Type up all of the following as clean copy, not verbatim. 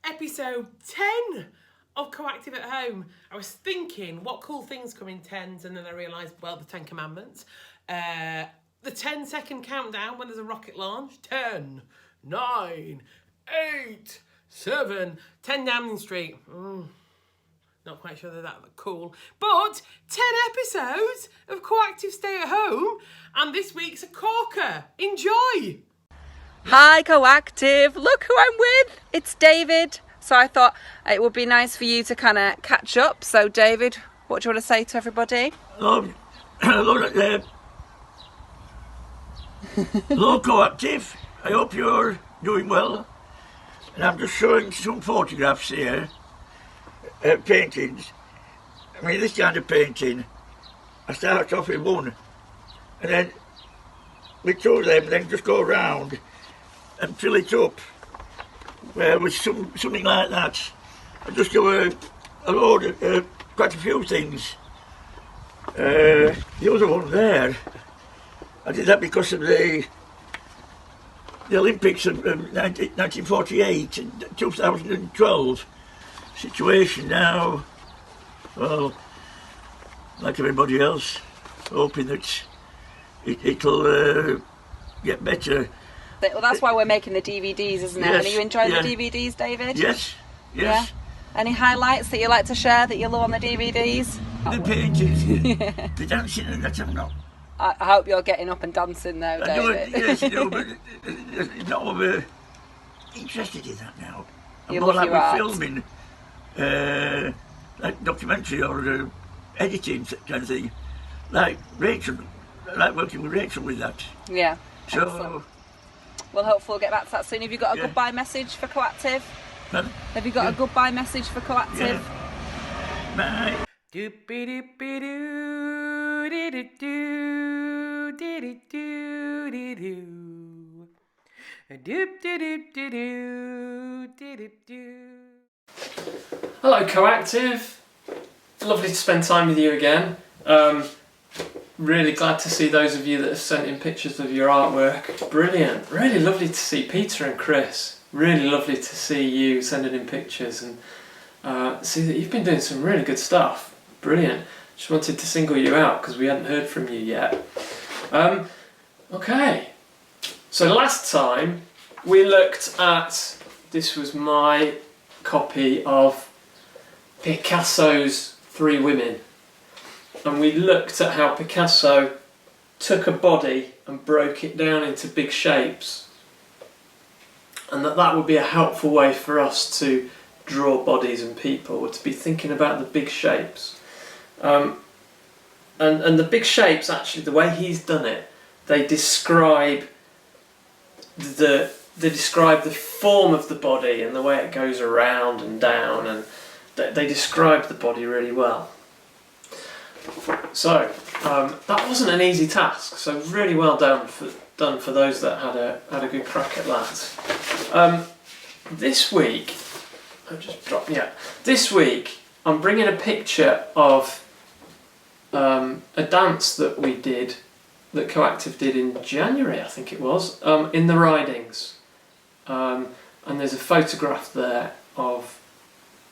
episode 10 of Coactive at Home. I was thinking what cool things come in tens, and then I realised, well, the 10 Commandments. The 10-second countdown when there's a rocket launch. 10, 9, 8, 7, 10 Downing Street. Not quite sure they're that cool. But 10 episodes of Coactive Stay at Home, and this week's a corker. Enjoy! Hi Coactive, look who I'm with, it's David. So I thought it would be nice for you to kind of catch up. So David, what do you want to say to everybody? Hello Coactive, I hope you're doing well. And I'm just showing some photographs here, paintings. I mean, this kind of painting, I start off with one, and then with two of them, then just go around and fill it up with something like that. I just do a load of quite a few things. The other one there, I did that because of the Olympics of 1948 and 2012 situation. Now, well, like everybody else, hoping that it'll get better. Well, that's why we're making the DVDs, isn't it? Yes, Are you enjoying yeah. the DVDs, David? Yes. Yeah. Any highlights that you like to share that you love on the DVDs? The paintings, the dancing, and that I'm not. I hope you're getting up and dancing though, I do David. it, yes, you know, but not over interested in that now. I'm You more love like your art. filming, like documentary or editing kind of thing. Like Rachel, I like working with Rachel with that. Yeah. So, Excellent. Well, hopefully we'll get back to that soon. Have you got a Yeah. goodbye message for Coactive? pardon? Have you got a goodbye message for Coactive? Yeah. Bye. Doopy doopy doo dee doo doo dee dee doo dee doo. Doop doo doop doo doo dee doo doo. Hello Coactive, lovely to spend time with you again. Really glad to see those of you that have sent in pictures of your artwork. Brilliant, really lovely to see Peter and Chris. Really lovely to see you sending in pictures and see that you've been doing some really good stuff. Brilliant. Just wanted to single you out because we hadn't heard from you yet. Okay, so last time we looked at, this was my copy of Picasso's Three Women, and we looked at how Picasso took a body and broke it down into big shapes, and that would be a helpful way for us to draw bodies and people, to be thinking about the big shapes. And the big shapes, actually, the way he's done it, they describe the form of the body and the way it goes around and down, and they describe the body really well. So that wasn't an easy task. So really well done for those that had a good crack at that. This week, This week I'm bringing a picture of a dance that we did, that Coactive did in January, I think it was, in the Ridings. And there's a photograph there of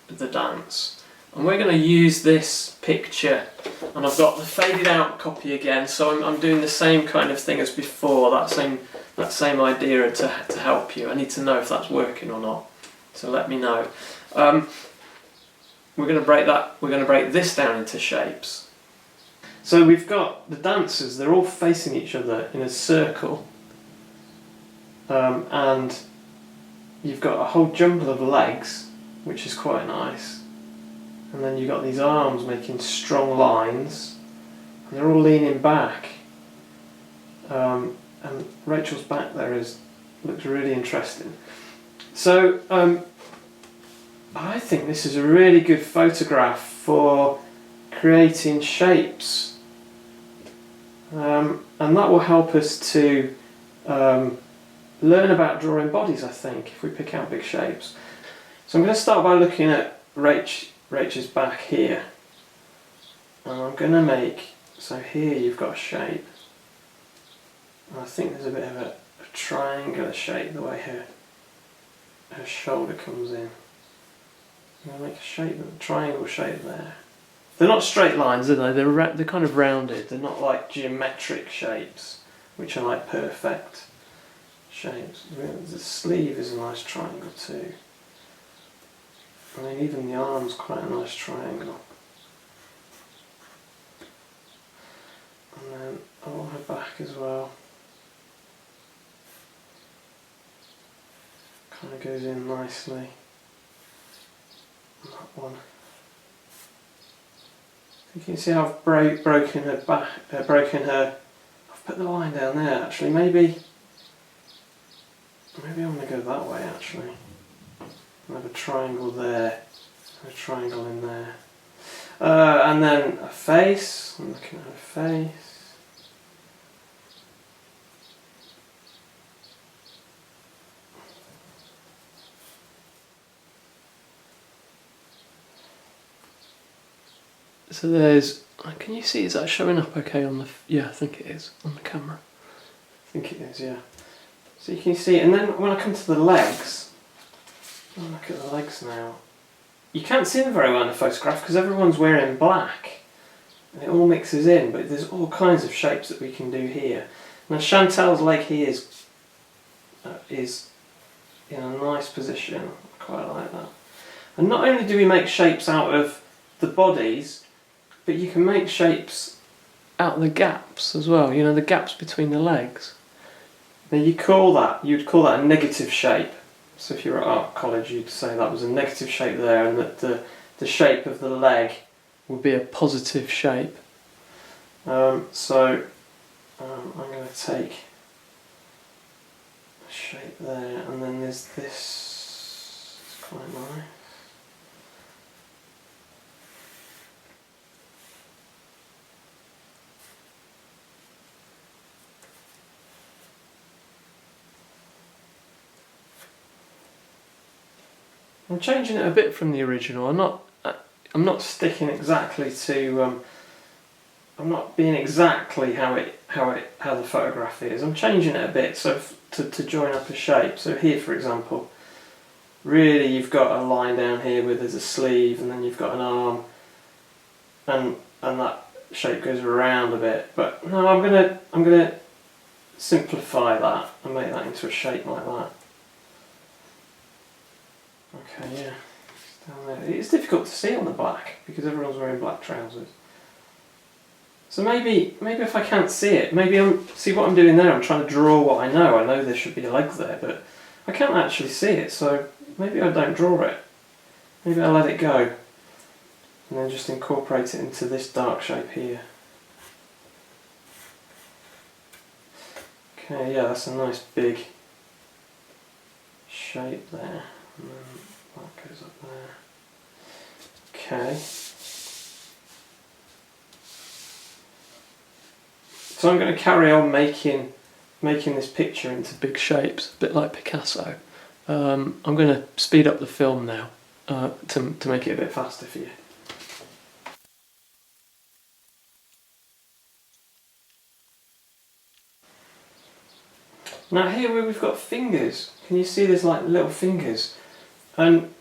the dance. And we're going to use this picture, and I've got the faded out copy again, so I'm doing the same kind of thing as before, that same idea to help you. I need to know if that's working or not, so let me know. We're going to break this down into shapes. So we've got the dancers, they're all facing each other in a circle, and you've got a whole jumble of legs, which is quite nice, and then you've got these arms making strong lines, and they're all leaning back, and Rachel's back there looks really interesting. So I think this is a really good photograph for creating shapes. And that will help us to learn about drawing bodies, I think, if we pick out big shapes. So I'm going to start by looking at Rachel's back here. And I'm going to make, so here you've got a shape. And I think there's a bit of a triangular shape the way her shoulder comes in. I'm going to make a shape, a triangle shape there. They're not straight lines, are they? They're kind of rounded. They're not like geometric shapes, which are like perfect shapes. The sleeve is a nice triangle too. I mean, even the arm's quite a nice triangle. And then along her back as well. Kind of goes in nicely. And that one. You can see how I've broken her back, I've put the line down there actually, maybe I want to go that way actually. I have a triangle there, a triangle in there. And then a face, I'm looking at her face. So there's, can you see, is that showing up okay on the, yeah, I think it is, on the camera. I think it is, yeah. So you can see, and then when I come to the legs, oh, look at the legs now. You can't see them very well in the photograph because everyone's wearing black. And it all mixes in, but there's all kinds of shapes that we can do here. Now Chantel's leg here is in a nice position, I quite like that. And not only do we make shapes out of the bodies, but you can make shapes out of the gaps as well, you know, the gaps between the legs. Now you'd call that a negative shape. So if you were at art college, you'd say that was a negative shape there, and that the shape of the leg would be a positive shape. I'm going to take a shape there, and then there's this, it's quite nice. I'm changing it a bit from the original. I'm not sticking exactly to. I'm not being exactly how the photograph is. I'm changing it a bit so to join up a shape. So here, for example, really you've got a line down here where there's a sleeve, and then you've got an arm, and that shape goes around a bit. But no, I'm gonna simplify that and make that into a shape like that. Okay, yeah, it's down there. It's difficult to see on the black because everyone's wearing black trousers. So maybe if I can't see it, see what I'm doing there. I'm trying to draw what I know. I know there should be a leg there, but I can't actually see it. So maybe I don't draw it. Maybe I let it go, and then just incorporate it into this dark shape here. Okay, yeah, that's a nice big shape there. And then that goes up there. Okay. So I'm going to carry on making this picture into big shapes, a bit like Picasso. I'm going to speed up the film now to make it a bit faster for you. Now here where we've got fingers, can you see there's like little fingers? And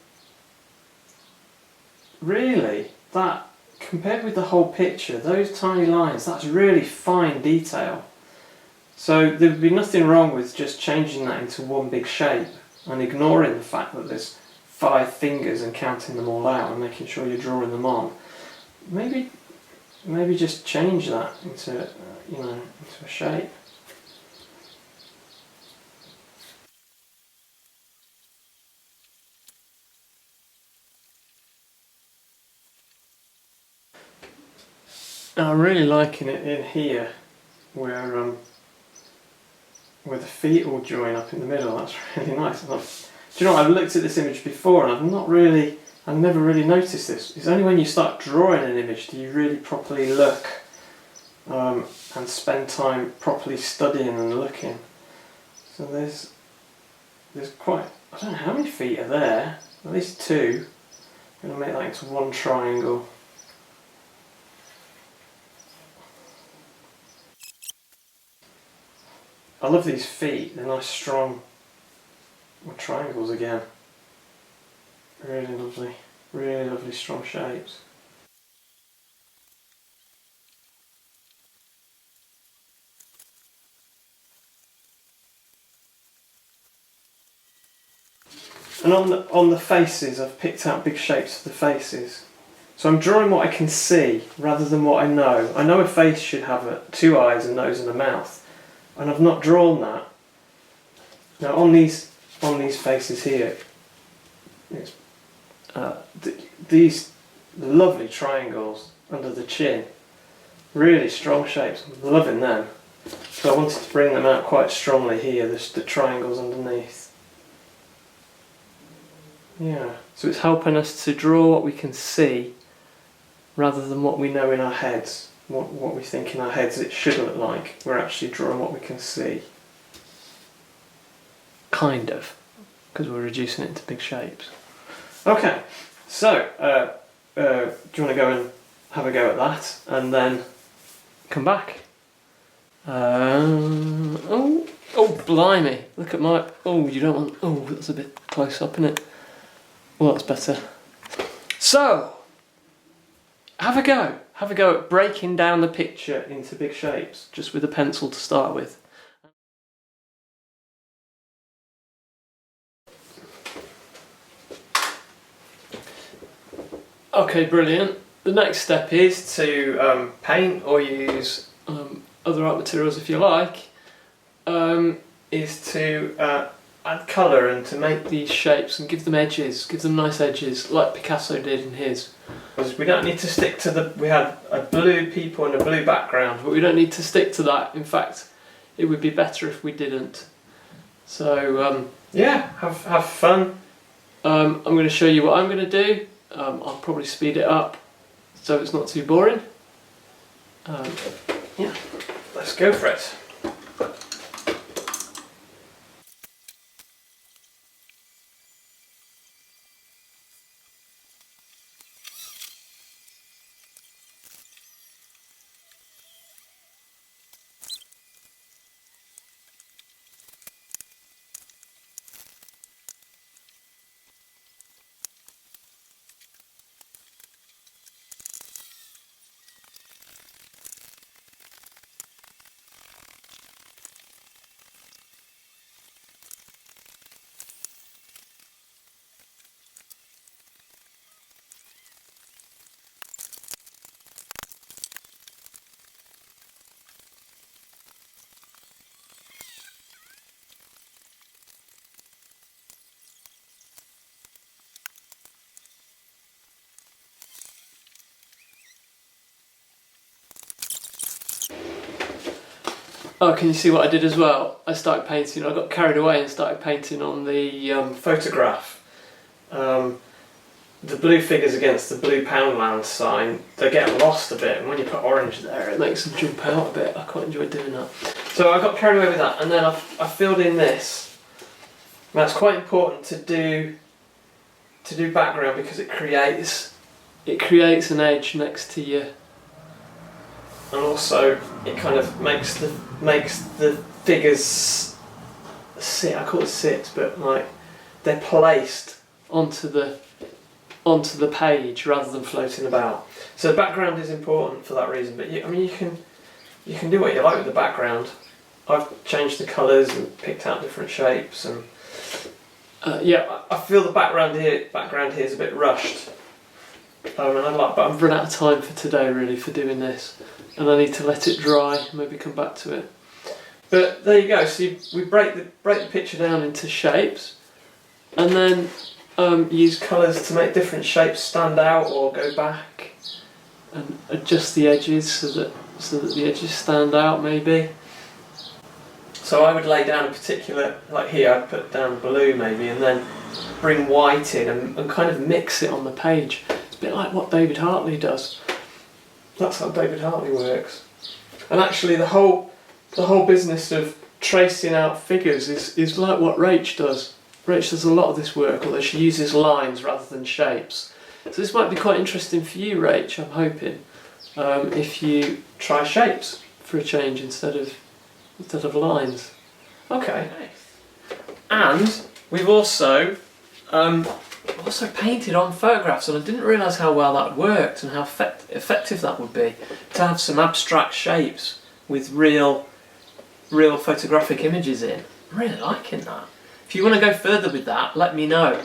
really, that, compared with the whole picture, those tiny lines, that's really fine detail. So there would be nothing wrong with just changing that into one big shape and ignoring the fact that there's 5 fingers and counting them all out and making sure you're drawing them on. Maybe just change that into into a shape. I'm really liking it in here, where the feet all join up in the middle. That's really nice. Do you know what? I've looked at this image before, and I've never really noticed this. It's only when you start drawing an image do you really properly look and spend time properly studying and looking. So there's quite, I don't know how many feet are there. At least 2. I'm going to make that into one triangle. I love these feet, they're nice strong triangles again. Really lovely. Really lovely strong shapes. And on the faces, I've picked out big shapes for the faces. So I'm drawing what I can see rather than what I know. I know a face should have two eyes, a nose and a mouth, and I've not drawn that. Now on these faces here, these lovely triangles under the chin, really strong shapes. I'm loving them. So I wanted to bring them out quite strongly here. The triangles underneath. Yeah, so it's helping us to draw what we can see rather than what we know in our heads, what we think in our heads it should look like. We're actually drawing what we can see. Kind of, because we're reducing it into big shapes. Okay, so do you want to go and have a go at that and then come back? Oh, blimey, look at my, you don't want, that's a bit close up, isn't it? Well, that's better. So, have a go at breaking down the picture into big shapes, just with a pencil to start with. Okay, brilliant. The next step is to paint or use other art materials if you like, is to add colour and to make these shapes and give them edges, give them nice edges, like Picasso did in his. We don't need to stick to we had a blue people and a blue background, but we don't need to stick to that. In fact, it would be better if we didn't. So yeah, have fun. I'm going to show you what I'm going to do. I'll probably speed it up so it's not too boring. Yeah, let's go for it. Oh, can you see what I did as well? I started painting, I got carried away and started painting on the photograph. The blue figures against the blue Poundland sign, they get lost a bit, and when you put orange there it makes them jump out a bit. I quite enjoyed doing that. So I got carried away with that, and then I filled in this. Now it's quite important to do background because it creates an edge next to you. And also it kind of makes the figures sit. I call it sit, but like they're placed onto the page rather than floating about. So the background is important for that reason. But you can do what you like with the background. I've changed the colours and picked out different shapes, and yeah, I feel the background here is a bit rushed. But I've run out of time for today really for doing this. And I need to let it dry and maybe come back to it. But there you go, so we break the picture down into shapes and then use colours to make different shapes stand out or go back and adjust the edges so that the edges stand out maybe. So I would lay down a particular, like here I'd put down blue maybe and then bring white in and kind of mix it on the page. It's a bit like what David Hartley does. That's how David Hartley works. And actually the whole business of tracing out figures is like what Rach does. Rach does a lot of this work, although she uses lines rather than shapes. So this might be quite interesting for you, Rach, I'm hoping, if you try shapes for a change instead of lines. Okay. And we've also also painted on photographs, and I didn't realise how well that worked and how effective that would be to have some abstract shapes with real photographic images in. I'm really liking that. If you want to go further with that, let me know.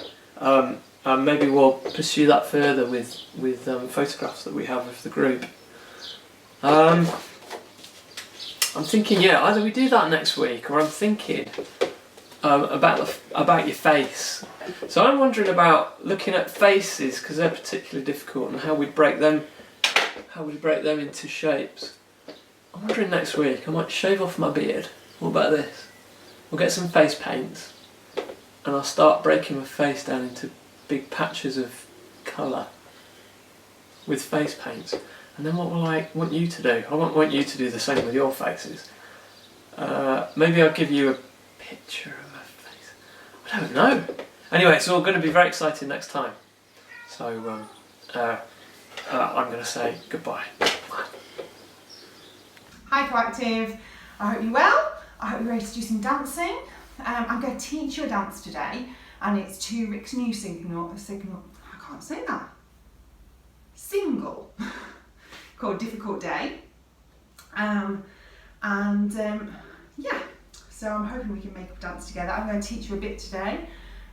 Maybe we'll pursue that further with photographs that we have of the group. I'm thinking, yeah, either we do that next week, or I'm thinking about your face. So I'm wondering about looking at faces, because they're particularly difficult, and how we'd break them into shapes. I'm wondering next week I might shave off my beard. What about this? We'll get some face paints, and I'll start breaking my face down into big patches of colour with face paints. And then what will I want you to do? I want you to do the same with your faces. Maybe I'll give you a picture of my face. I don't know. Anyway, it's all going to be very exciting next time. So I'm going to say goodbye. Hi Coactive, I hope you're well. I hope you're ready to do some dancing. I'm going to teach you a dance today, and it's to Rick's new single, I can't say that, single, called Difficult Day. Yeah, so I'm hoping we can make a dance together. I'm going to teach you a bit today.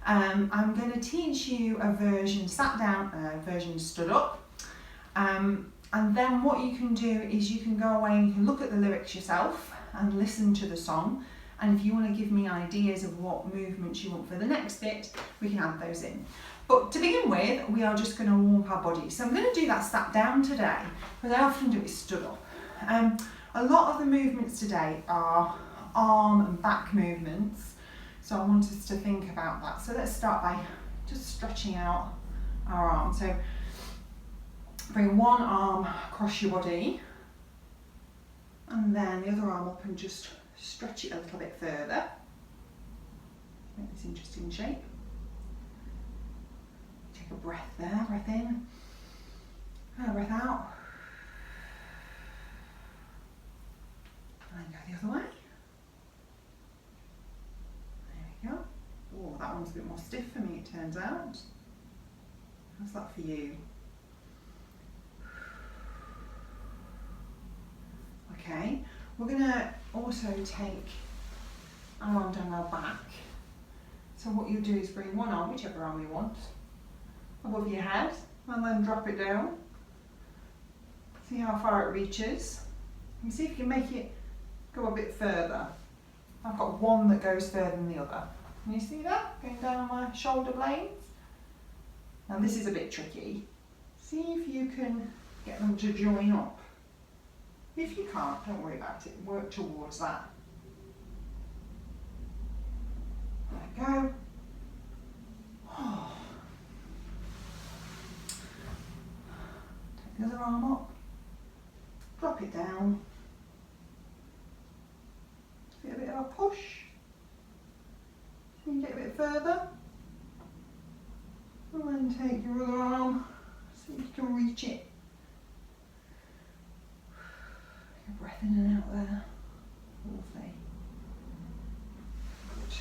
I'm going to teach you a version sat down, a version stood up. And then what you can do is you can go away and you can look at the lyrics yourself and listen to the song. And if you want to give me ideas of what movements you want for the next bit, we can add those in. But to begin with, we are just going to warm up our bodies. So I'm going to do that sat down today, but I often do it stood up. A lot of the movements today are arm and back movements. So I want us to think about that. So let's start by just stretching out our arm. So bring one arm across your body, and then the other arm up and just stretch it a little bit further. Make this interesting shape. Take a breath there, breath in, and a breath out. And then go the other way. There we go. Oh, that one's a bit more stiff for me, it turns out. How's that for you? Okay, we're going to also take our arm down our back. So what you'll do is bring one arm, whichever arm you want, above your head, and then drop it down. See how far it reaches. And see if you can make it go a bit further. I've got one that goes further than the other. Can you see that? Going down my shoulder blades. Now this is a bit tricky. See if you can get them to join up. If you can't, don't worry about it, work towards that. There we go. Oh. Take the other arm up, drop it down. Get a bit of a push. You can get a bit further. And then take your other arm, see if you can reach it. Breath in and out there. Lovely. Good.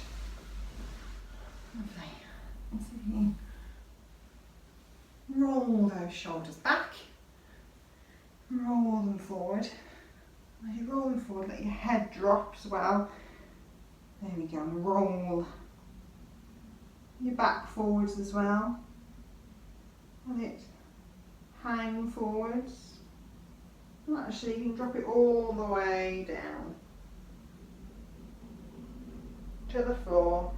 Lovely. And see if you can roll those shoulders back. Roll them forward. As you roll them forward, let your head drop as well. There we go. And roll your back forwards as well. Let it hang forwards. And actually, you can drop it all the way down to the floor,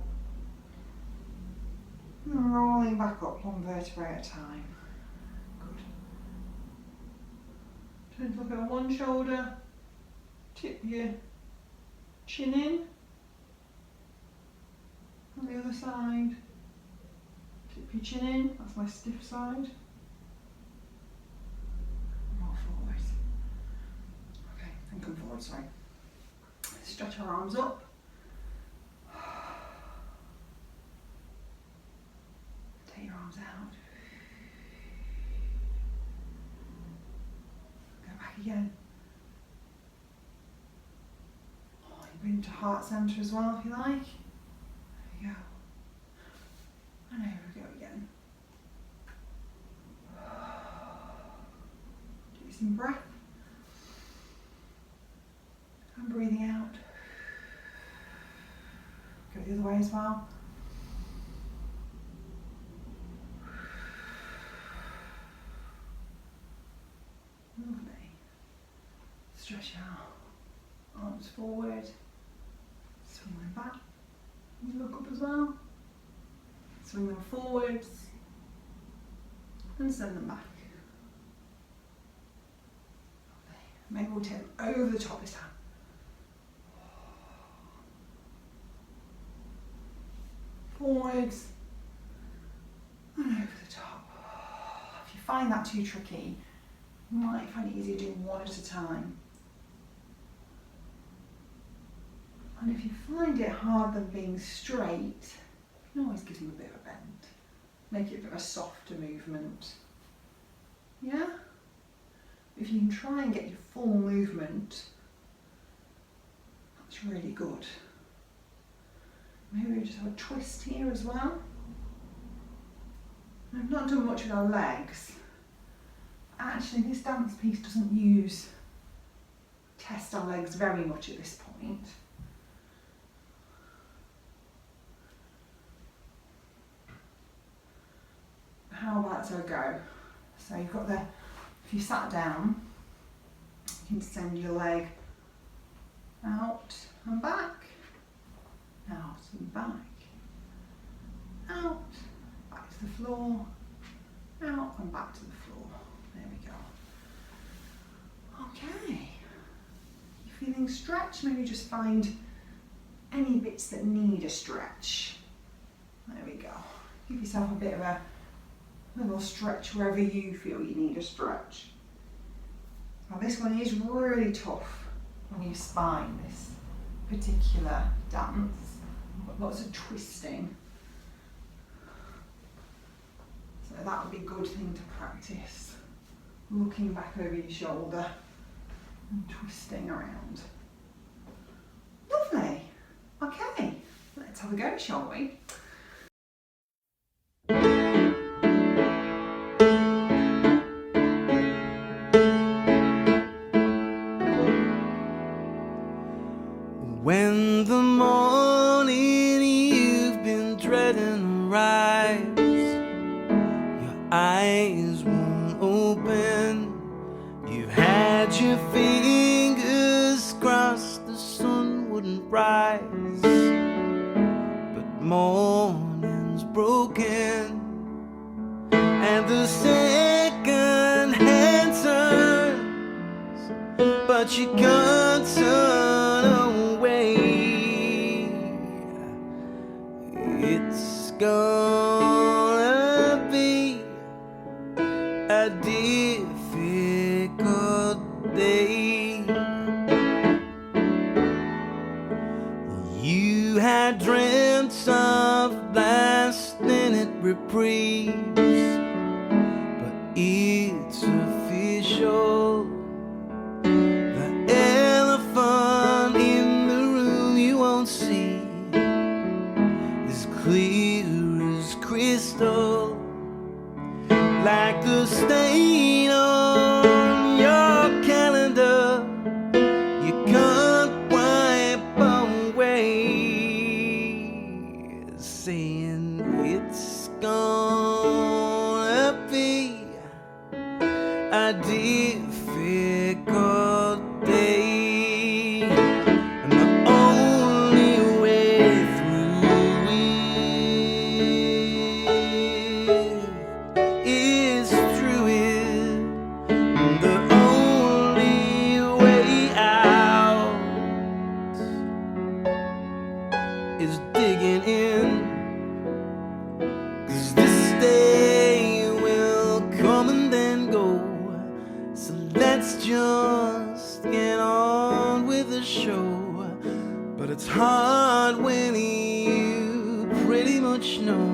and rolling back up one vertebrae at a time. Good. Turn to look at one shoulder, tip your chin in. On the other side, tip your chin in. That's my stiff side. Roll forward. And come forward, sorry. Stretch our arms up. Take your arms out. Go back again. Oh, you bring to heart centre as well if you like. There you go. And here we go again. some breath. And breathing out. Go the other way as well. Lovely. Stretch your arms forward. Swing them back. You look up as well. Swing them forwards. And send them back. Lovely. Maybe we'll take them over the top this time. Forwards and over the top. If you find that too tricky, you might find it easier doing one at a time. And if you find it hard than being straight, you can always give them a bit of a bend. Make it a bit of a softer movement. Yeah? If you can try and get your full movement, that's really good. Maybe we just have a twist here as well. I've not done much with our legs. Actually, this dance piece doesn't test our legs very much at this point. How about so go? So you've got if you sat down, you can send your leg out and back. Out and back, out, back to the floor, out and back to the floor. There we go. Okay. You're feeling stretched? Maybe just find any bits that need a stretch. There we go. Give yourself a bit of a little stretch wherever you feel you need a stretch. Now this one is really tough on your spine, this particular dance. Lots of twisting. So that would be a good thing to practice. Looking back over your shoulder and twisting around. Lovely. Okay, let's have a go, shall we? When the morning you've been dreading rise, your eyes won't open, you've had your fingers crossed the sun wouldn't rise, but morning's broken and the second hand turns, but you can't turn away. It's gonna be a difficult day. You had dreamt of lasting at reprise, but it's official. The elephant in the room you won't see is clear as crystal, like the stain on your calendar you can't wipe away, saying it's gonna be a difficult day, and the only way through it is through it, and the only way out is digging in, 'cause this day will come and then go. So let's just get on with the show. But it's hard when you pretty much know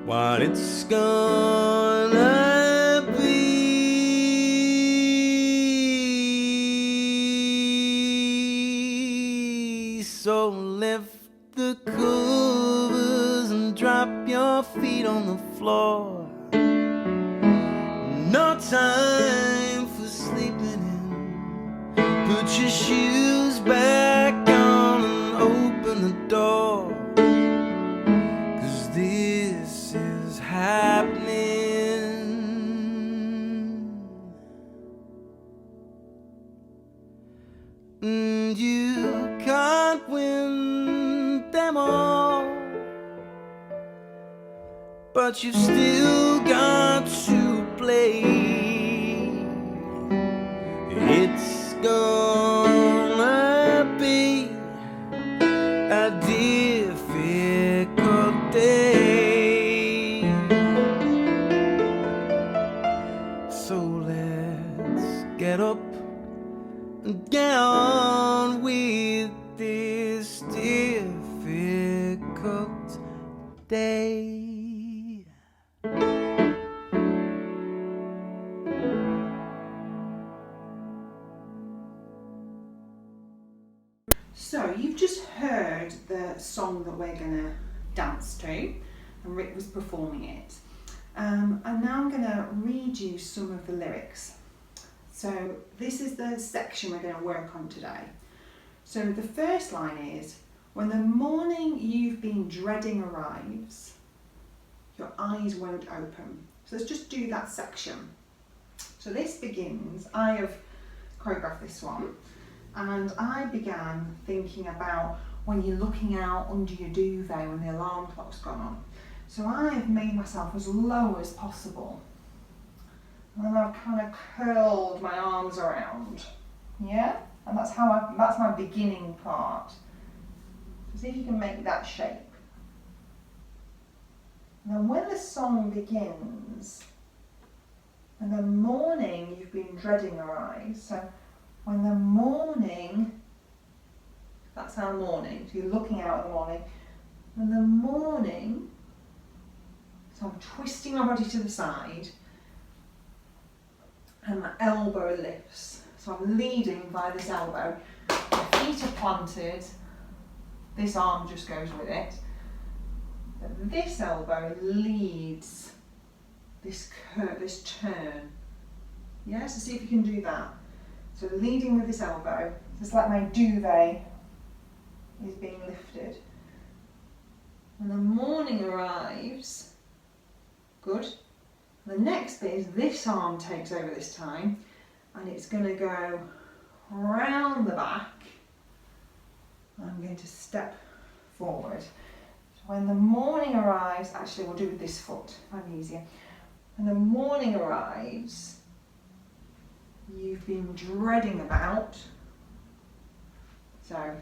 what it's gonna be. So lift the covers and drop your feet on the floor. No time for sleeping in. Put your shoes back on and open the door, 'cause this is happening. And you can't win them all, but you've still got to play. It's gonna be a difficult day, so let's get up and get on with this difficult day. So you've just heard the song that we're going to dance to, and Rick was performing it. And now I'm going to read you some of the lyrics. So this is the section we're going to work on today. So the first line is, when the morning you've been dreading arrives, your eyes won't open. So let's just do that section. So this begins, I have choreographed this one, and I began thinking about when you're looking out under your duvet when the alarm clock's gone on. So I've made myself as low as possible. And then I've kind of curled my arms around. Yeah? And that's that's my beginning part. So see if you can make that shape. Now when the song begins, and the morning you've been dreading arrives, so when the morning, that's our morning, so you're looking out at the morning, and the morning, so I'm twisting my body to the side, and my elbow lifts. So I'm leading by this elbow, my feet are planted, this arm just goes with it, but this elbow leads this curve, this turn. Yeah, so see if you can do that. So leading with this elbow, just like my duvet is being lifted. When the morning arrives, good. The next bit is this arm takes over this time, and it's going to go round the back. I'm going to step forward. So when the morning arrives, actually we'll do it with this foot, find it easier. When the morning arrives, you've been dreading about, so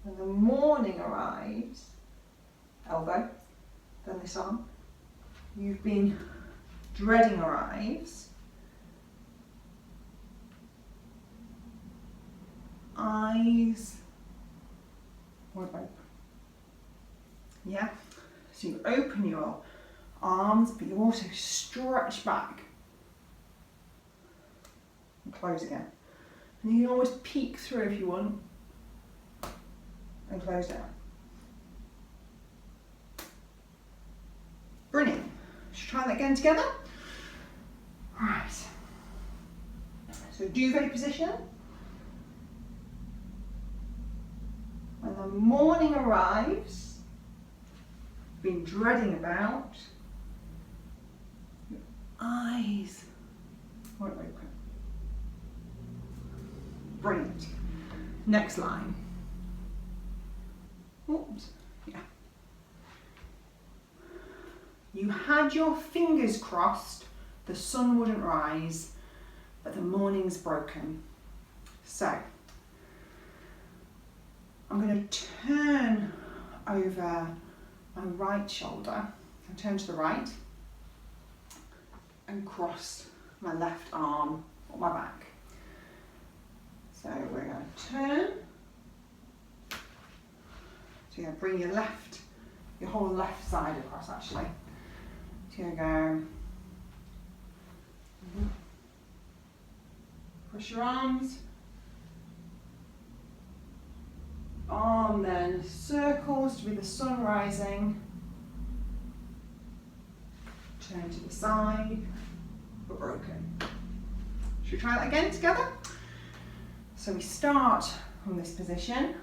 when the morning arrives, elbow, then this arm, you've been dreading arrives, eyes won't open. Yeah? So you open your arms, but you also stretch back and close again. And you can always peek through if you want and close down. Brilliant. Let's try that again together. Right. So duvet position. When the morning arrives, been dreading about, your eyes won't open. Brilliant. Next line. Oops. Yeah. You had your fingers crossed, the sun wouldn't rise, but the morning's broken. So, I'm going to turn over my right shoulder and turn to the right and cross my left arm on my back. So we're going to turn. So you're going to bring your whole left side across actually. So you're going to go, push your arms, arm then circles to be the sun rising, turn to the side, but broken. Should we try that again together? So we start from this position,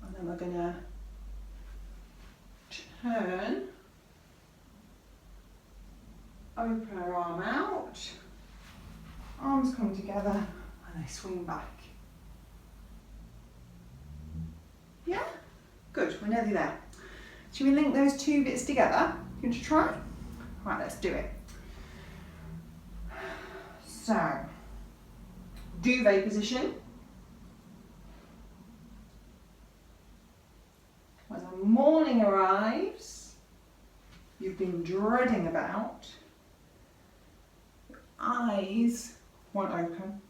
and then we're going to turn, open our arm out, arms come together, and they swing back. Yeah? Good, we're nearly there. Should we link those two bits together? You want to try? Right, let's do it. So, duvet position. When the morning arrives, you've been dreading about, your eyes won't open.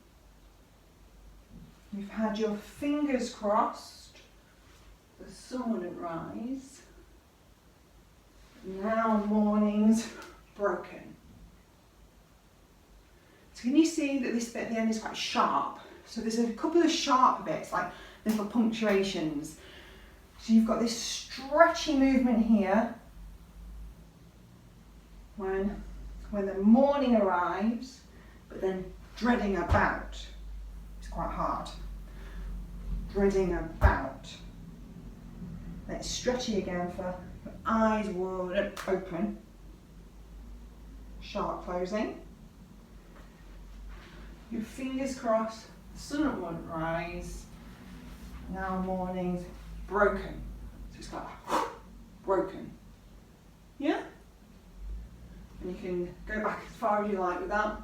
You've had your fingers crossed, the sun wouldn't rise. Now morning's broken. So can you see that this bit at the end is quite sharp? So there's a couple of sharp bits, like little punctuations. So you've got this stretchy movement here when the morning arrives, but then dreading about. It's quite hard. Dreading about. Then it's stretchy again for your eyes wide open. Sharp closing. Your fingers crossed, the sun won't rise. Now morning's broken. So it's like broken. Yeah? And you can go back as far as you like with that.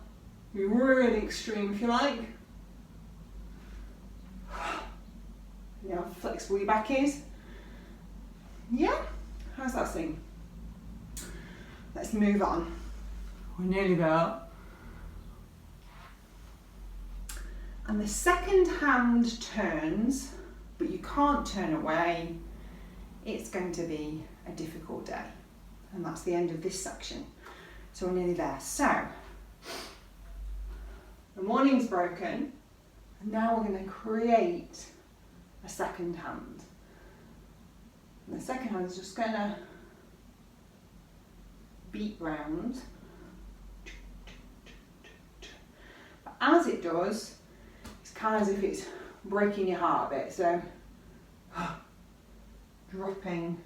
Be really extreme if you like. You know how flexible your back is. Yeah? How's that seem? Let's move on. We're nearly there. And the second hand turns, but you can't turn away. It's going to be a difficult day. And that's the end of this section. So we're nearly there. So, the morning's broken, and now we're going to create a second hand. And the second hand is just going to beat round. But as it does, it's kind of as if it's breaking your heart a bit. So, dropping.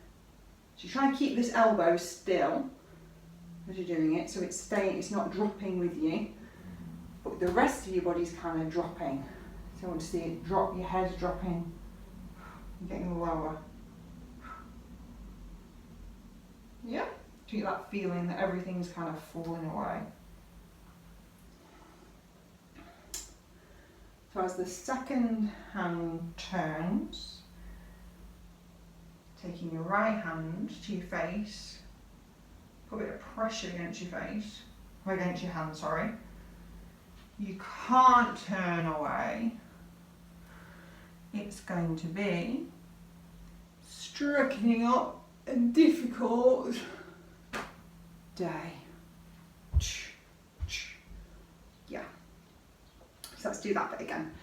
So you try and keep this elbow still as you're doing it, so it's staying, it's not dropping with you, but the rest of your body's kind of dropping. So I want to see it drop, your head dropping, getting lower. Yeah, do you get that feeling that everything's kind of falling away? So as the second hand turns, taking your right hand to your face, put a bit of pressure against your face, or against your hand, sorry. You can't turn away. It's going to be striking up a difficult day. Yeah. So let's do that bit again.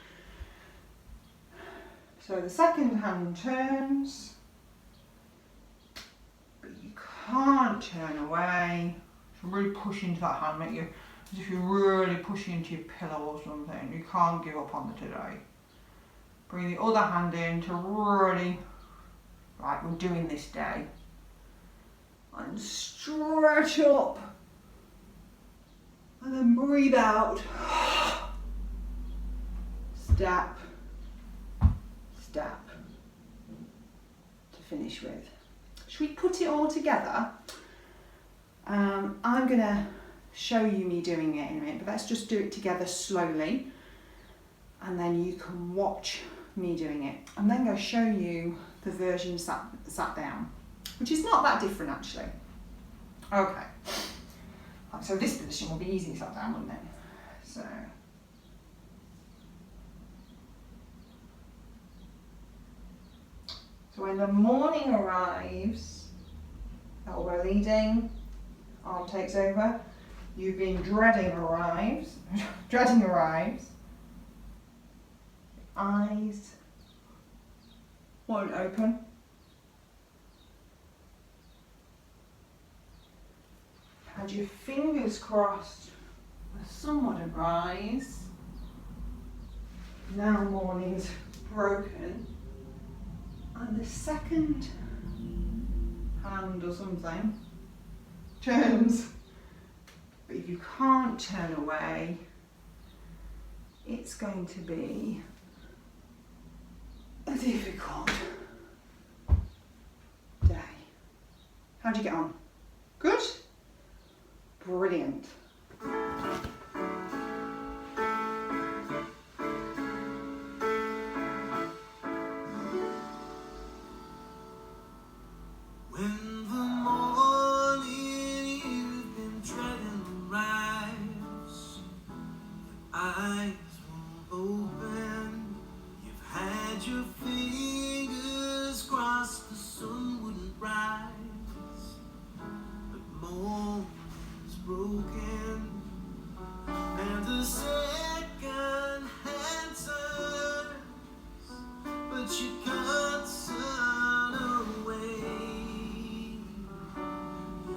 So the second hand turns, but you can't turn away. So really push into that hand, make you as if you're really pushing into your pillow or something. You can't give up on the today. Bring the other hand in to really, right, we're doing this day. And stretch up. And then breathe out. Step, step, to finish with. Should we put it all together? I'm going to show you me doing it in a minute, but let's just do it together slowly, and then you can watch me doing it. I'm then going to show you the version sat down, which is not that different actually. Okay, so this position will be easy sat down, wouldn't it? So when the morning arrives, elbow leading, arm takes over, you've been dreading arrives, eyes won't open. Had your fingers crossed, the sun wouldn't rise. Now morning's broken. And the second hand or something turns. But if you can't turn away, it's going to be a difficult day. How'd you get on? Good? Brilliant. When the morning you've been dreading arrives, your eyes won't open, you've had your fingers crossed, the sun wouldn't rise, but morning's broken, and the second hand turns, but you can't turn away.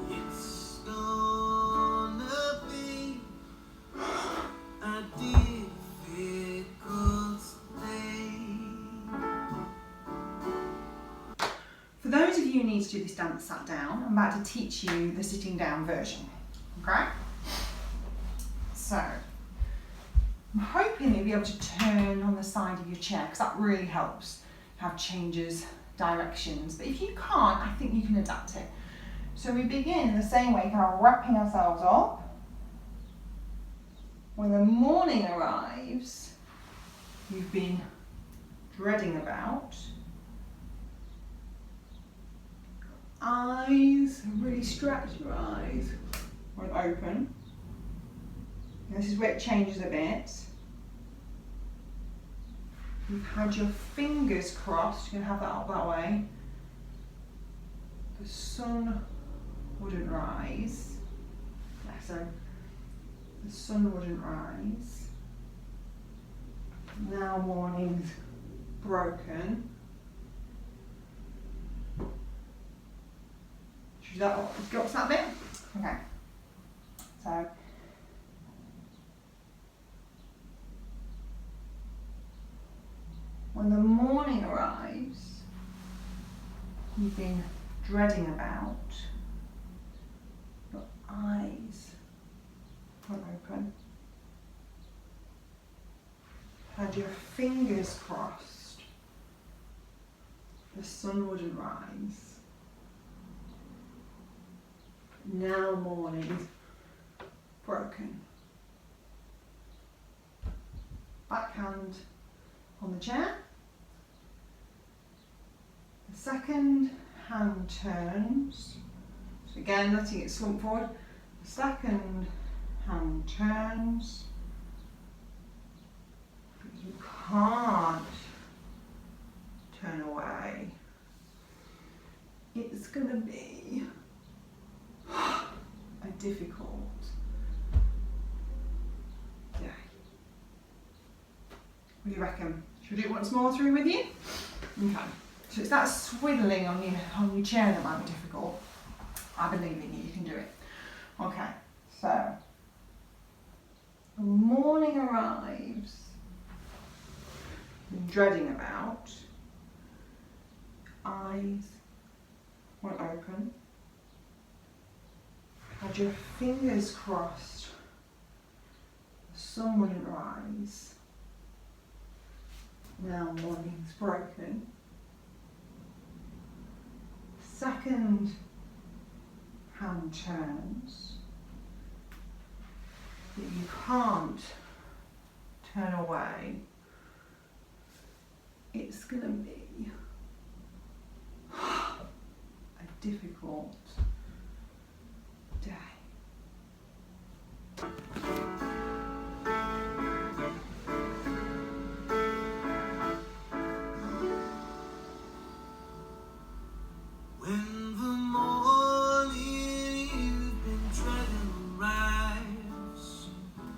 It's gonna be a difficult day. For those of you who need to do this dance sat down, I'm about to teach you the sitting down version. Okay? So, I'm hoping you'll be able to turn on the side of your chair because that really helps have changes, directions. But if you can't, I think you can adapt it. So we begin in the same way, kind of wrapping ourselves up. When the morning arrives, you've been dreading about. Eyes, really stretch your eyes, won't open. And this is where it changes a bit. You've had your fingers crossed, you can have that up that way. The sun wouldn't rise. So the sun wouldn't rise. Now morning's broken. Should that go up to that bit? Okay. So when the morning arrives, you've been dreading about. Your eyes won't open. Had your fingers crossed. The sun wouldn't rise. Now morning's broken. Backhand on the chair. The second hand turns. So again, letting it slump forward. The second hand turns. But you can't turn away. It's going to be a difficult day. What do you reckon? Should we do it once more through with you? Okay. So it's that swiddling on your chair that might be difficult. I believe in you, you can do it. Okay, so the morning arrives, you're dreading about, eyes won't open, had your fingers crossed, the sun wouldn't rise, now morning's broken. Second hand turns, but you can't turn away. It's going to be a difficult day. When the morning you've been dreading arrives, your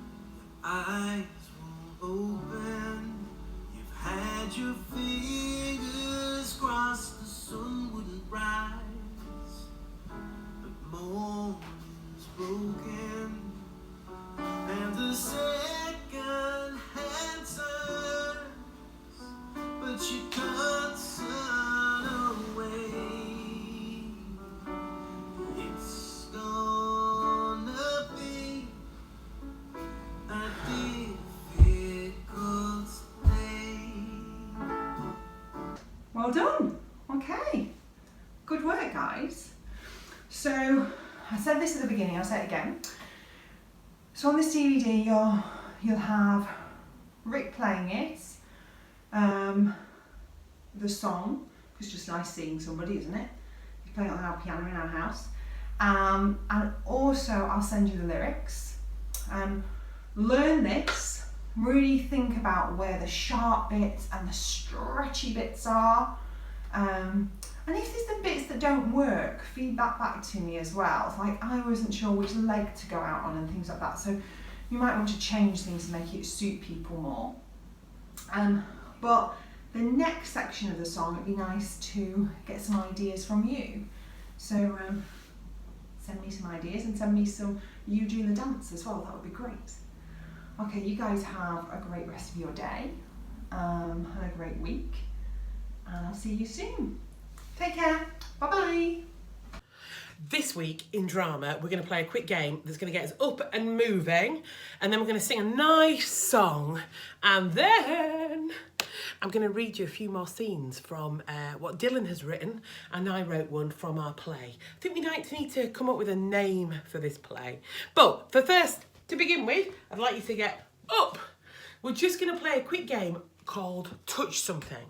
eyes won't open, you've had your fingers crossed, the sun wouldn't rise, but morning's broken. the second hand turns, but you can't turn away. It's gonna be a difficult day. Well done. Okay. Good work, guys. So, I said this at the beginning, I'll say it again. So on this DVD, you'll have Rick playing it, the song, it's just nice seeing somebody, isn't it? He's playing it on our piano in our house. And also, I'll send you the lyrics. Learn this, really think about where the sharp bits and the stretchy bits are. And if there's the bits that don't work, feed that back to me as well. It's like I wasn't sure which leg to go out on and things like that. So you might want to change things to make it suit people more. But the next section of the song, it'd be nice to get some ideas from you. So send me some ideas and send me some you doing the dance as well. That would be great. Okay, you guys have a great rest of your day and a great week. And I'll see you soon. Take care. Bye-bye. This week in drama, we're going to play a quick game that's going to get us up and moving, and then we're going to sing a nice song, and then I'm going to read you a few more scenes from what Dylan has written, and I wrote one from our play. I think we might need to come up with a name for this play. But for first, to begin with, I'd like you to get up. We're just going to play a quick game called Touch Something.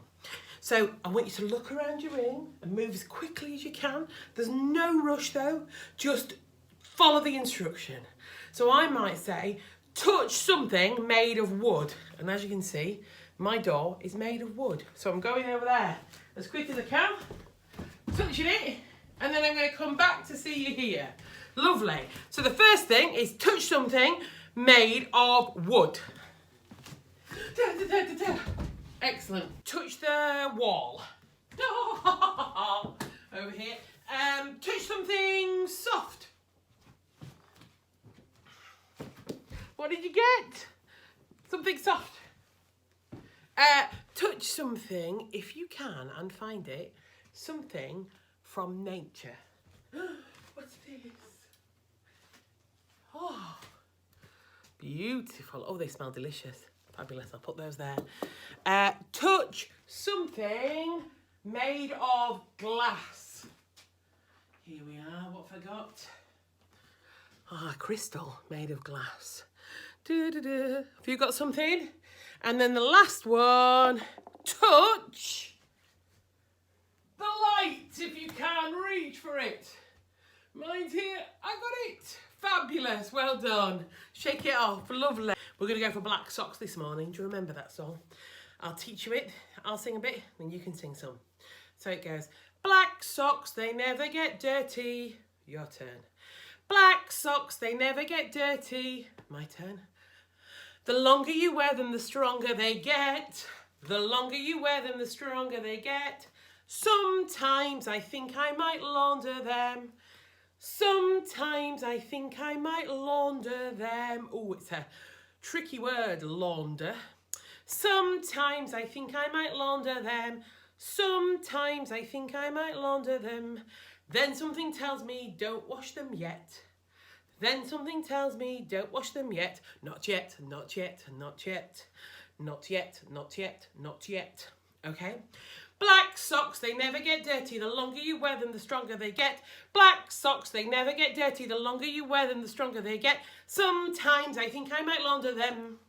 So I want you to look around your room and move as quickly as you can. There's no rush though, just follow the instruction. So I might say, touch something made of wood. And as you can see, my door is made of wood. So I'm going over there as quick as I can, touching it, and then I'm going to come back to see you here. Lovely. So the first thing is touch something made of wood. Da, da, da, da, da. Excellent. Touch the wall. Over here. Touch something soft. What did you get? Something soft. Touch something, if you can and find it, something from nature. What's this? Oh, beautiful. Oh, they smell delicious. Fabulous, I'll put those there. Touch something made of glass. Here we are, what have I got? Ah, crystal made of glass. Have you got something? And then the last one, touch the light if you can reach for it. Mine's here, I got it. Fabulous, well done. Shake it off, lovely. We're going to go for Black Socks this morning. Do you remember that song? I'll teach you it. I'll sing a bit, then you can sing some. So it goes, black socks, they never get dirty. Your turn. Black socks, they never get dirty. My turn. The longer you wear them, the stronger they get. The longer you wear them, the stronger they get. Sometimes I think I might launder them. Sometimes I think I might launder them. Oh, it's a tricky word, launder. Sometimes I think I might launder them. Sometimes I think I might launder them. Then something tells me don't wash them yet. Then something tells me don't wash them yet. Not yet, not yet, not yet. Not yet, not yet, not yet. Okay? Black socks, they never get dirty. The longer you wear them, the stronger they get. Black socks, they never get dirty. The longer you wear them, the stronger they get. Sometimes I think I might launder them.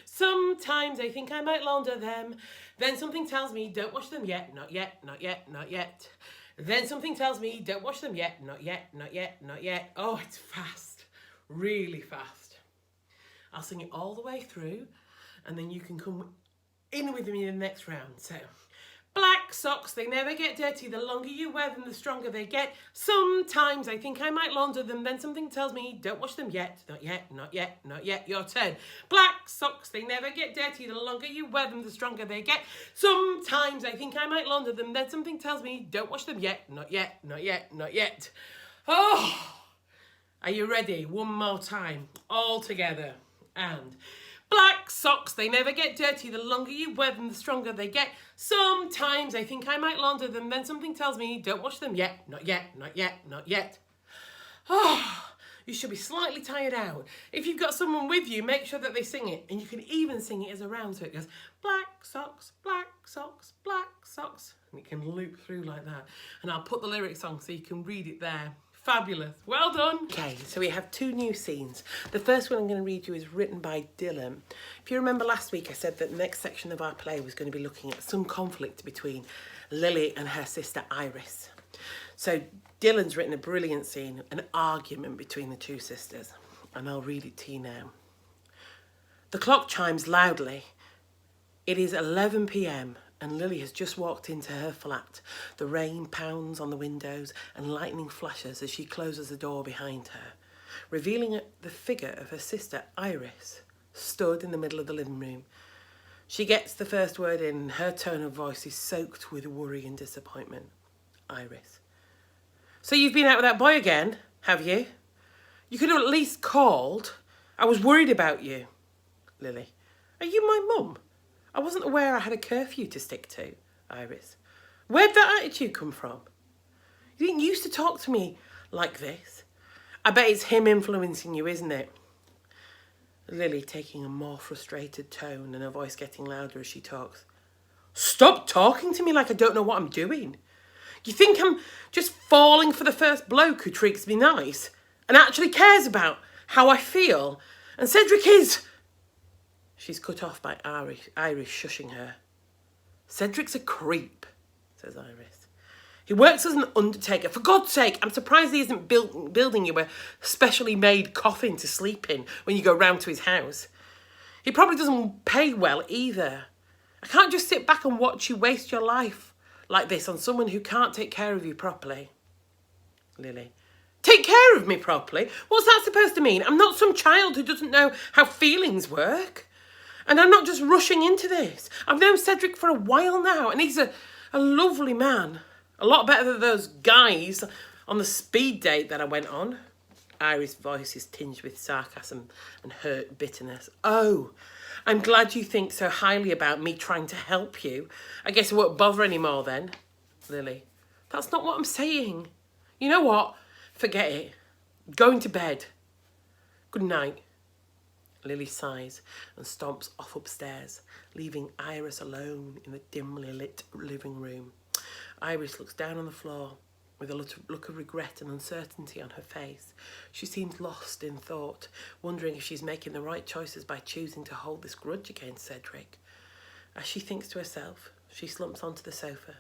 Sometimes I think I might launder them. Then something tells me don't wash them yet. Not yet, not yet, not yet. Then something tells me don't wash them yet. Not yet, not yet, not yet. Oh, it's fast. Really fast. I'll sing it all the way through and then you can come in with me in the next round. So, black socks, they never get dirty. The longer you wear them, the stronger they get. Sometimes I think I might launder them. Then something tells me don't wash them yet. Not yet, not yet, not yet. Your turn. Black socks, they never get dirty. The longer you wear them, the stronger they get. Sometimes I think I might launder them. Then something tells me don't wash them yet. Not yet, not yet, not yet. Oh, are you ready? One more time, all together. And black socks, they never get dirty. The longer you wear them, the stronger they get. Sometimes I think I might launder them, then something tells me, don't wash them yet, not yet, not yet, not yet. Oh, you should be slightly tired out. If you've got someone with you, make sure that they sing it. And you can even sing it as a round, so it goes, black socks, black socks, black socks. And it can loop through like that. And I'll put the lyrics on so you can read it there. Fabulous. Well done. Okay, so we have 2 new scenes. The first one I'm going to read you is written by Dylan. If you remember last week, I said that the next section of our play was going to be looking at some conflict between Lily and her sister Iris. So Dylan's written a brilliant scene, an argument between the 2 sisters, and I'll read it to you now. The clock chimes loudly. It is 11 p.m. and Lily has just walked into her flat. The rain pounds on the windows and lightning flashes as she closes the door behind her, revealing the figure of her sister Iris, stood in the middle of the living room. She gets the first word in and her tone of voice is soaked with worry and disappointment. Iris. So you've been out with that boy again, have you? You could have at least called. I was worried about you. Lily. Are you my mum? I wasn't aware I had a curfew to stick to. Iris. Where'd that attitude come from? You didn't used to talk to me like this. I bet it's him influencing you, isn't it? Lily, taking a more frustrated tone and her voice getting louder as she talks. Stop talking to me like I don't know what I'm doing. You think I'm just falling for the first bloke who treats me nice and actually cares about how I feel? And Cedric is... She's cut off by Iris shushing her. Cedric's a creep, says Iris. He works as an undertaker. For God's sake, I'm surprised he isn't building you a specially made coffin to sleep in when you go round to his house. He probably doesn't pay well either. I can't just sit back and watch you waste your life like this on someone who can't take care of you properly. Lily. Take care of me properly? What's that supposed to mean? I'm not some child who doesn't know how feelings work. And I'm not just rushing into this. I've known Cedric for a while now, and he's a lovely man. A lot better than those guys on the speed date that I went on. Iris' voice is tinged with sarcasm and hurt bitterness. Oh, I'm glad you think so highly about me trying to help you. I guess it won't bother anymore then. Lily. That's not what I'm saying. You know what? Forget it. Going to bed. Good night. Lily sighs and stomps off upstairs, leaving Iris alone in the dimly lit living room. Iris looks down on the floor with a look of regret and uncertainty on her face. She seems lost in thought, wondering if she's making the right choices by choosing to hold this grudge against Cedric. As she thinks to herself, she slumps onto the sofa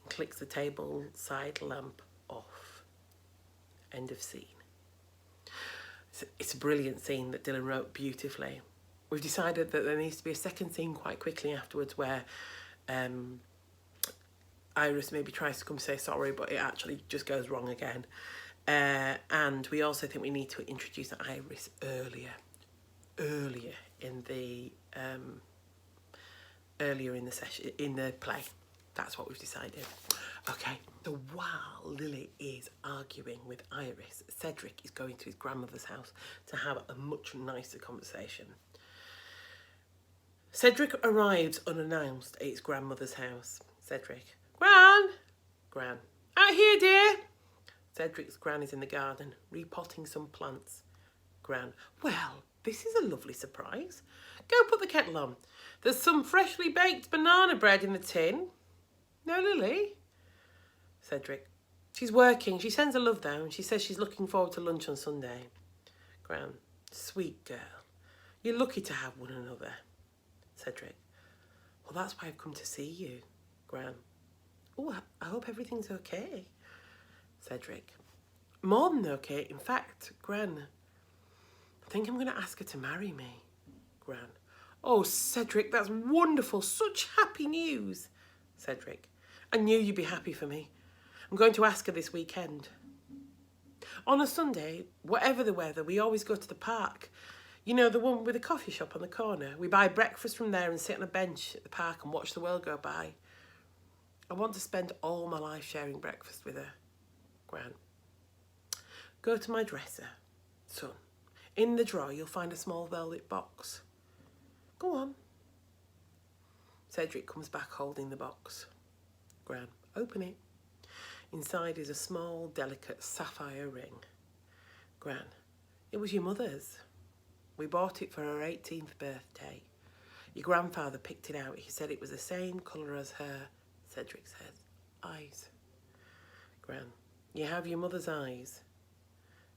and clicks the table side lamp off. End of scene. It's a brilliant scene that Dylan wrote beautifully. We've decided that there needs to be a second scene quite quickly afterwards where Iris maybe tries to come say sorry, but it actually just goes wrong again. And we also think we need to introduce Iris earlier in the session, in the play. That's what we've decided. Okay, so while Lily is arguing with Iris, Cedric is going to his grandmother's house to have a much nicer conversation. Cedric arrives unannounced at his grandmother's house. Cedric. Gran. Out here, dear. Cedric's gran is in the garden, repotting some plants. Gran. Well, this is a lovely surprise. Go put the kettle on. There's some freshly baked banana bread in the tin. No, Lily? Cedric. She's working. She sends her love though, and she says she's looking forward to lunch on Sunday. Gran. Sweet girl. You're lucky to have one another. Cedric. Well, that's why I've come to see you. Gran. Oh, I hope everything's okay. Cedric. More than okay. In fact, Gran, I think I'm going to ask her to marry me. Gran. Oh, Cedric, that's wonderful. Such happy news. Cedric. I knew you'd be happy for me. I'm going to ask her this weekend. On a Sunday, whatever the weather, we always go to the park. You know, the one with the coffee shop on the corner. We buy breakfast from there and sit on a bench at the park and watch the world go by. I want to spend all my life sharing breakfast with her. Gran. Go to my dresser, son. In the drawer, you'll find a small velvet box. Go on. Cedric comes back holding the box. Gran, open it. Inside is a small, delicate sapphire ring. Gran, it was your mother's. We bought it for her 18th birthday. Your grandfather picked it out. He said it was the same colour as her, Cedric says, eyes. Gran, you have your mother's eyes.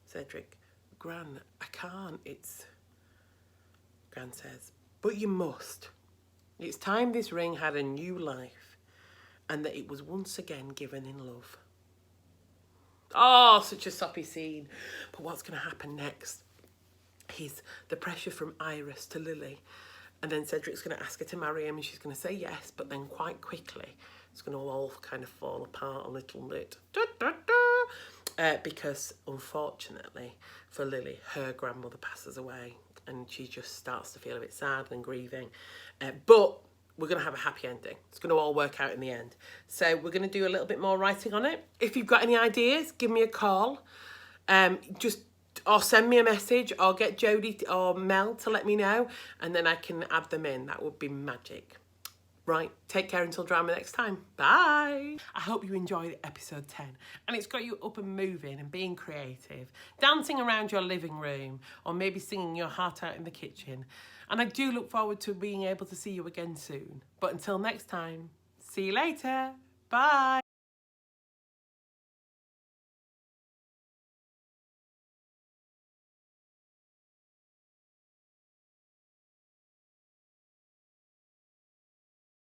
Cedric, Gran, I can't, it's... Gran says, but you must. It's time this ring had a new life and that it was once again given in love. Oh, such a soppy scene. But what's going to happen next is the pressure from Iris to Lily. And then Cedric's going to ask her to marry him and she's going to say yes, but then quite quickly it's going to all kind of fall apart a little bit. Because unfortunately for Lily, her grandmother passes away and she just starts to feel a bit sad and grieving. But we're going to have a happy ending. It's going to all work out in the end. So we're going to do a little bit more writing on it. If you've got any ideas, give me a call. Or send me a message or get Jodie or Mel to let me know and then I can add them in. That would be magic. Right, take care until drama next time. Bye. I hope you enjoyed episode 10 and it's got you up and moving and being creative, dancing around your living room or maybe singing your heart out in the kitchen. And I do look forward to being able to see you again soon. But until next time, see you later. Bye.